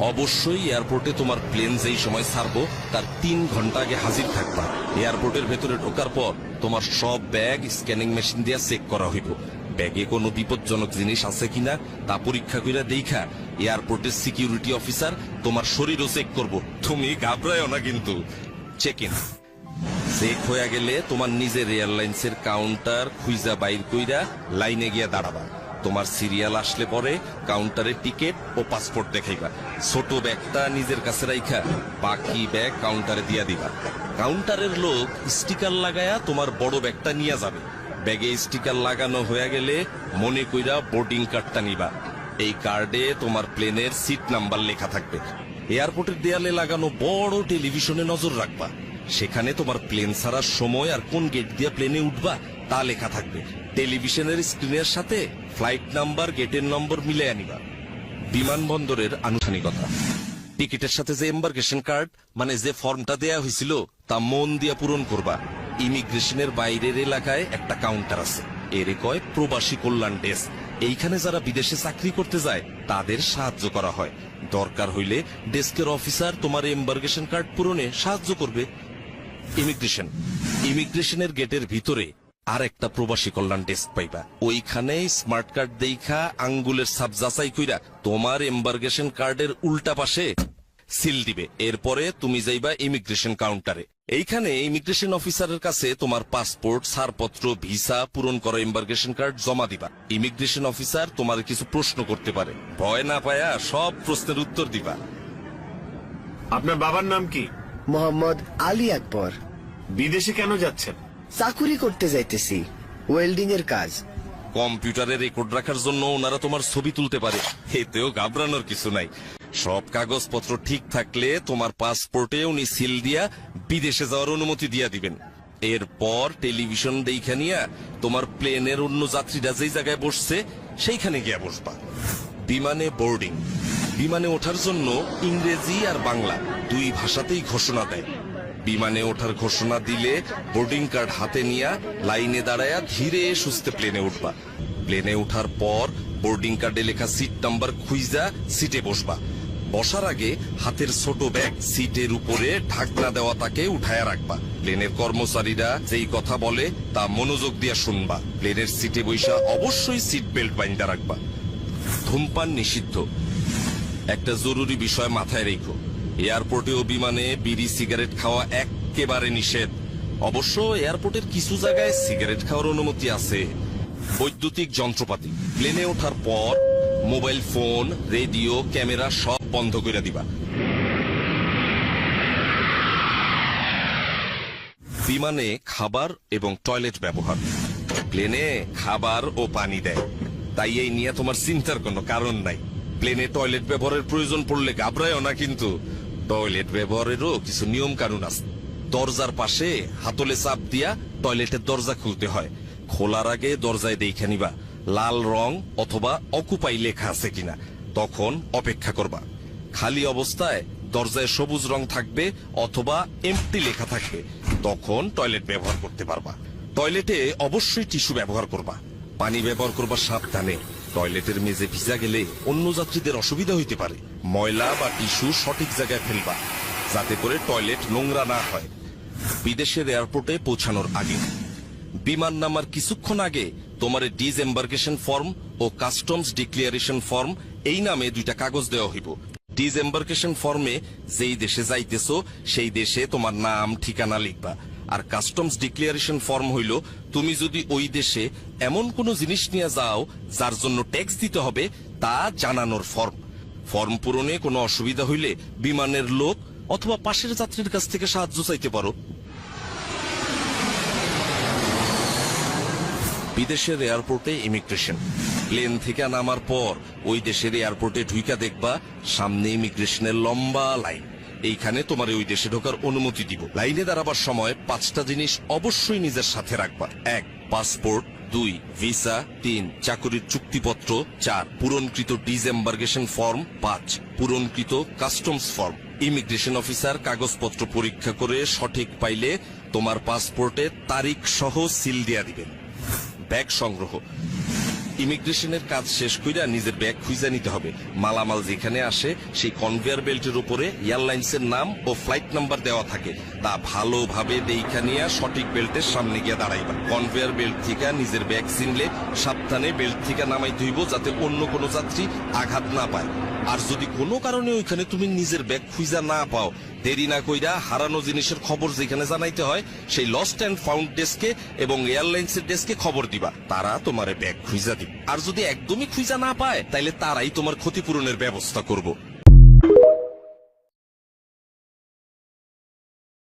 অবশ্যই এয়ারপোর্টে তোমার প্লেন যেই সময় ছাড়বো তার 3 ঘন্টা আগে হাজির থাকবা। এয়ারপোর্টের ভেতরে ঢোকার পর তোমার সব ব্যাগ স্ক্যানিং মেশিন দিয়ে চেক করা হইব। ব্যাগে কোনো বিপজ্জনক জিনিস আছে কিনা তা পরীক্ষা করে দেখা এয়ারপোর্টের সিকিউরিটি অফিসার তোমার শরীরও চেক করব। তুমি ঘাবড়ায়ও না কিন্তু। চেক ইন চেক হয়ে গেলে তোমার নিজের এয়ারলাইন্সের কাউন্টার খুঁজা বাইর কইরা লাইনে গিয়া দাঁড়াবা। তোমার সিরিয়াল আসলে পরে কাউন্টারে টিকিট ও পাসপোর্ট দেখাইবা। ছোট ব্যাগটা নিজের কাছে রাইখা বাকি ব্যাগ কাউন্টারে দিয়া দিবা। কাউন্টারের লোক স্টিকার লাগায়া তোমার বড় ব্যাগটা নিয়ে যাবে। ব্যাগে স্টিকার লাগানো হয়ে গেলে মনে কইরা বোর্ডিং কার্ডটা নিবা। এই কার্ডে তোমার প্লেনের সিট নাম্বার লেখা থাকবে। এয়ারপোর্টের দেয়ালে লাগানো বড় টেলিভিশনে নজর রাখবা। সেখানে তোমার প্লেন ছাড়ার সময় আর কোন গেট দিয়ে প্লেনে উঠবা তা লেখা থাকবে। টেলিভিশনের স্ক্রিনের সাথে ফ্লাইট নাম্বার, গেটের নম্বর মিলে আনিবা। বিমানবন্দরের আনুষ্ঠানিকতা, টিকিটের সাথে যে এম্বার্কেশন কার্ড মানে যে ফর্মটা দেয়া হয়েছিল তা মন দিয়ে পূরণ করবা। ইমিগ্রেশনের বাইরের এলাকায় একটা কাউন্টার আছে, এর কয় প্রবাসী কল্যাণ ডেস্ক। এইখানে যারা বিদেশে চাকরি করতে যায় তাদের সাহায্য করা হয়। দরকার হইলে ডেস্কের অফিসার তোমার এম্বার্কেশন কার্ড পূরণে সাহায্য করবে। ইমিগ্রেশনের গেটের ভিতরে আর একটা প্রবাসী কল্যাণ ডেস্ক পাইবা। ওইখানে স্মার্ট কার্ড দেখা আঙ্গুলের ছাপ যাচাই কইরা তোমার এম্বার্কেশন কার্ডের উল্টা পাশে সিল দিবে। এরপরে তুমি যাইবা ইমিগ্রেশন কাউন্টারে। এইখানে ইমিগ্রেশন অফিসারের কাছে তোমার পাসপোর্ট, ছাড়পত্র, ভিসা, পূরণ করা এম্বার্কেশন কার্ড জমা দিবা। ইমিগ্রেশন অফিসার তোমার কিছু প্রশ্ন করতে পারে, ভয় না পায়া সব প্রশ্নের উত্তর দিবা। আপনার বাবার নাম কি? মোহাম্মদ আলী আকবর। বিদেশে কেন যাচ্ছেন? চাকুরি করতে যাইতেছি, ওয়েল্ডিং এর কাজ। কম্পিউটারে রেকর্ড রাখার জন্য ওনারা তোমার ছবি তুলতে পারে, এতেও ঘাবড়ানোর কিছু নাই। সব কাগজপত্র ঠিক থাকলে তোমার পাসপোর্টে উনি সিল দিয়া বিদেশে যাওয়ার অনুমতি দিয়া দিবেন। এরপর টেলিভিশন দেখা নিয়া তোমার প্লেনের অন্য যাত্রীরা যেই জায়গায় বসছে সেইখানে গিয়া বসবা। বিমানে বোর্ডিং, বিমানে ওঠার জন্য ইংরেজি আর বাংলা দুই ভাষাতেই ঘোষণা দেয়। বিমানে ওঠার ঘোষণা দিলে বোর্ডিং কার্ড হাতে নিয়ে লাইনে দাঁড়ায়া ধীরে সুস্থে প্লেনে উঠবা। প্লেনে ওঠার পর বোর্ডিং কার্ডে লেখা সিট নাম্বার খুঁজা সিটে বসবা। বসার আগে হাতের ছোট ব্যাগ সিটের উপরে ঢাকনা দেওয়া তাকে উঠায়া রাখবা। প্লেনের কর্মচারীরা যেই কথা বলে তা মনোযোগ দিয়ে শুনবা। প্লেনের সিটে বৈশা অবশ্যই সিট বেল্ট বাইন্ধা রাখবা। ধূমপান নিষিদ্ধ। একটা জরুরি বিষয় মাথায় রেখো, এয়ারপোর্টে ও বিমানে বিড়ি সিগারেট খাওয়া একেবারে নিষেধ। অবশ্য এয়ারপোর্টের কিছু জায়গায় সিগারেট খাওয়ার অনুমতি আছে। বৈদ্যুতিক যন্ত্রপাতি, প্লেনে ওঠার পর মোবাইল ফোন, রেডিও, ক্যামেরা সব বন্ধ করে দিবা। বিমানে খাবার এবং টয়লেট ব্যবহার, প্লেনে খাবার ও পানি দেয়, তাই এই নিয়ে তোমার চিন্তার কোনো কারণ নাই। প্লেনে টয়লেট ব্যবহারের প্রয়োজন পড়লে ঘাবড়ায়ও না কিন্তু। টয়লেট ব্যবহারেরও কিছু নিয়ম কানুন আছে। দরজার পাশে হাতলে চাপ দিয়া টয়লেটের দরজা খুলতে হয়। খোলার আগে দরজায় দেখে নিবা লাল রং অথবা অকুপাই লেখা আছে কিনা, তখন অপেক্ষা করবা। খালি অবস্থায় দরজায় সবুজ রং থাকবে অথবা এমটি লেখা থাকবে, তখন টয়লেট ব্যবহার করতে পারবা। টয়লেটে অবশ্যই টিস্যু ব্যবহার করবা। পানি ব্যবহার করবা সাবধানে। টয়লেটের মেঝে ভিজা গেলে অন্য যাত্রীদের অসুবিধা হইতে পারে। ময়লা বা টিস্যু সঠিক জায়গায় ফেলবা যাতে করে টয়লেট নোংরা না হয়। বিদেশের এয়ারপোর্টে পৌঁছানোর আগে, বিমান নামার কিছুক্ষণ আগে তোমার ডিসএম্বার্কেশন ফর্ম ও কাস্টমস ডিক্লিয়ারেশন ফর্ম এই নামে দুইটা কাগজ দেওয়া হইব। ডিসএম্বার্কেশন ফর্মে যেই দেশে যাইতেছো সেই দেশে তোমার নাম ঠিকানা লিখবা। আর কাস্টমস ডিক্লিয়ারেশন ফর্ম হইল তুমি যদি ওই দেশে এমন কোন জিনিস নিয়ে যাও যার জন্য ট্যাক্স দিতে হবে তা জানানোর ফর্ম। ফর্ম পূরণে কোনো অসুবিধা হইলে বিমানের লোক অথবা পাশের যাত্রীর কাছ থেকে সাহায্য চাইতে পারো। বিদেশের এয়ারপোর্টে ইমিগ্রেশন, প্লেন থেকে নামার পর ওই দেশের এয়ারপোর্টে ঢুইকা দেখবা সামনে ইমিগ্রেশনের লম্বা লাইন। এইখানে তোমার ওই দেশে ঢোকার অনুমতি দিব। লাইনে দাঁড়াবার সময় 5টা জিনিস অবশ্যই নিজের সাথে রাখবা। 1 পাসপোর্ট, 2 ভিসা, 3 চাকরির চুক্তিপত্র, 4 পূরণকৃত ডিসএম্বার্কেশন ফর্ম, 5 পূরণকৃত কাস্টমস ফর্ম। ইমিগ্রেশন অফিসার কাগজপত্র পরীক্ষা করে সঠিক পাইলে তোমার পাসপোর্টে তারিখ সহ সিল দিয়া দিবেন। ব্যাগ সংগ্রহ, ইমিগ্রেশনের কাজ শেষ কইরা নিজের ব্যাগ খুঁজে নিতে হবে। মালামাল যেখানে আসে সেই কনভেয়ার বেল্টের উপরে এয়ারলাইন্সের নাম ও ফ্লাইট নাম্বার দেওয়া থাকে, তা ভালোভাবে দেইখা নিয়ে সঠিক বেল্টের সামনে গিয়ে দাঁড়াইবা। কনভেয়ার বেল্ট থেকে নিজের ব্যাগ চিনলে সাবধানে বেল্ট থেকে নামাইতে হইব, যাতে অন্য কোনো যাত্রী আঘাত না পায়। আর যদি কোনো কারণে ওইখানে তুমি নিজের ব্যাগ খুঁজা না পাও, দেরি না কইরা হারানো জিনিসের খবর যেখানে জানাইতে হয় সেই লস্ট অ্যান্ড ফাউন্ড ডেস্কে এবং এয়ারলাইন্সের ডেস্কে খবর দিবা, তারা তোমার ব্যাগ খুঁজা দিবে। আর যদি একদমই খুঁজা না পায় তাইলে তারাই তোমার ক্ষতিপূরণের ব্যবস্থা করব।